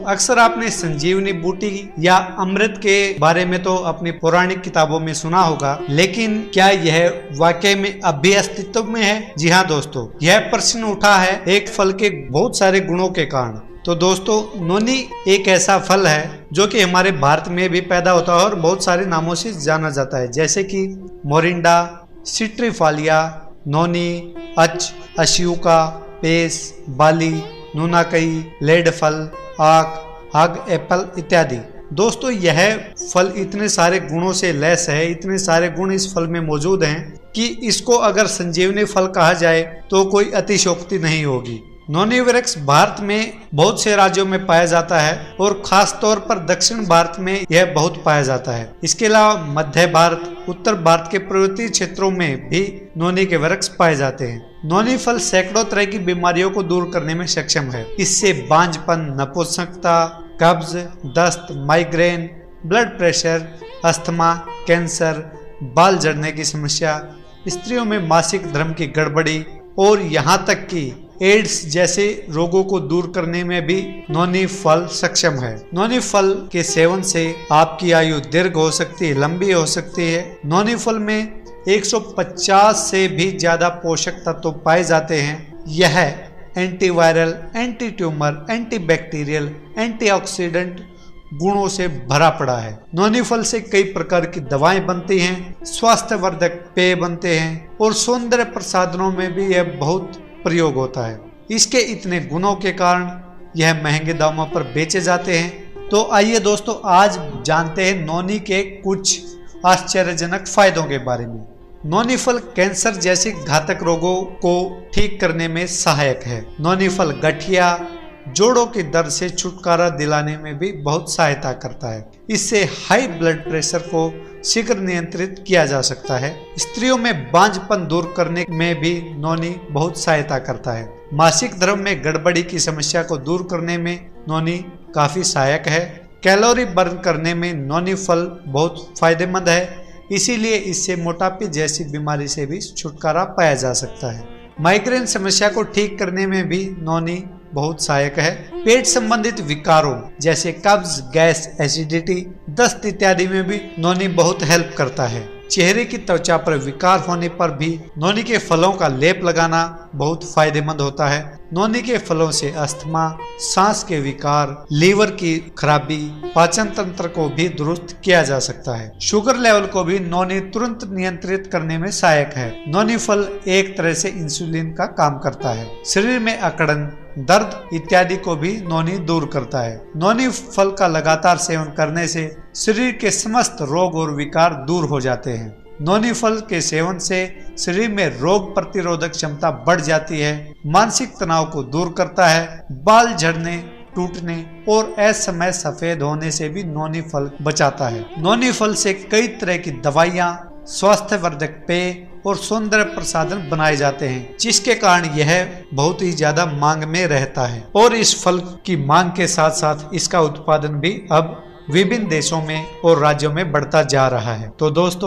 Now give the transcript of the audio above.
अक्सर आपने संजीवनी बूटी या अमृत के बारे में तो अपनी पौराणिक किताबों में सुना होगा, लेकिन क्या यह वाकई में अब भी अस्तित्व में है? जी हाँ दोस्तों, यह प्रश्न उठा है एक फल के बहुत सारे गुणों के कारण। तो दोस्तों, नोनी एक ऐसा फल है जो कि हमारे भारत में भी पैदा होता है और बहुत सारे नामों से जाना जाता है, जैसे कि मोरिंडा, सिट्रीफालिया, नोनी, अश्यूका, पेस, बाली, नूनाकई, लेड फल, आग एप्पल इत्यादि। दोस्तों, यह फल इतने सारे गुणों से लैस है, इतने सारे गुण इस फल में मौजूद हैं कि इसको अगर संजीवनी फल कहा जाए तो कोई अतिशयोक्ति नहीं होगी। नोनी वृक्ष भारत में बहुत से राज्यों में पाया जाता है और खास तौर पर दक्षिण भारत में यह बहुत पाया जाता है। इसके अलावा मध्य भारत, उत्तर भारत के पर्वतीय क्षेत्रों में भी नोनी के वृक्ष पाए जाते हैं। नोनी फल सैकड़ों तरह की बीमारियों को दूर करने में सक्षम है। इससे बांझपन, नपुंसकता, कब्ज, दस्त, migraine, blood pressure, asthma, cancer, बाल झड़ने की समस्या, स्त्रियों में मासिक धर्म की गड़बड़ी और यहाँ तक कि एड्स जैसे रोगों को दूर करने में भी नोनी फल सक्षम है। नोनी फल के सेवन से आपकी आयु दीर्घ हो सकती है, लंबी हो सकती है। नोनी फल में 150 से भी ज्यादा पोषक तत्व पाए जाते हैं। यह antiviral, anti tumour, antibacterial, antioxidant गुणों से भरा पड़ा है। नोनी फल से कई प्रकार की दवाएं बनती हैं, स्वास्थ्यवर्धक पेय बनते हैं और सौंदर्य प्रसाधनों में भी यह बहुत प्रयोग होता है। इसके इतने गुणों के कारण यह महंगे दामों पर बेचे जाते हैं। तो आइए दोस्तों, आज जानते हैं नोनी के कुछ आश्चर्यजनक फायदों के बारे में। नोनी फल कैंसर जैसे घातक रोगों को ठीक करने में सहायक है। नोनी फल गठिया, जोड़ों के दर्द से छुटकारा दिलाने में भी बहुत सहायता करता है। इससे हाई ब्लड प्रेशर को शीघ्र नियंत्रित किया जा सकता है। स्त्रियों में बांझपन दूर करने में भी नोनी बहुत सहायता करता है। मासिक धर्म में गड़बड़ी की समस्या को दूर करने में नोनी काफी सहायक है। कैलोरी बर्न करने में नोनी फल बहुत फायदेमंद है, इसीलिए इससे मोटापे जैसी बीमारी से भी छुटकारा पाया जा सकता है। माइग्रेन समस्या को ठीक करने में भी नोनी बहुत सहायक है। पेट संबंधित विकारों जैसे कब्ज, गैस, एसिडिटी, दस्त इत्यादि में भी नोनी बहुत हेल्प करता है। चेहरे की त्वचा पर विकार होने पर भी नोनी के फलों का लेप लगाना बहुत फायदेमंद होता है। नोनी के फलों से अस्थमा, सांस के विकार, लीवर की खराबी, पाचन तंत्र को भी दुरुस्त किया जा सकता है। शुगर लेवल को भी नोनी तुरंत नियंत्रित करने में सहायक है। नोनी फल एक तरह से इंसुलिन का काम करता है। शरीर में अकड़न, दर्द इत्यादि को भी नोनी दूर करता है। नोनी फल का लगातार सेवन करने से शरीर के समस्त रोग और विकार दूर हो जाते हैं। नोनी फल के सेवन से शरीर में रोग प्रतिरोधक क्षमता बढ़ जाती है, मानसिक तनाव को दूर करता है, बाल झड़ने, टूटने और असमय सफेद होने से भी नोनी फल बचाता है। नोनी फल से कई तरह की दवाइयाँ, स्वास्थ्यवर्धक पेय और सौंदर्य प्रसाधन बनाए जाते हैं, जिसके कारण यह बहुत ही ज्यादा मांग में रहता है। और इस फल की मांग के साथ साथ इसका उत्पादन भी अब विभिन्न देशों में और राज्यों में बढ़ता जा रहा है। तो दोस्तों,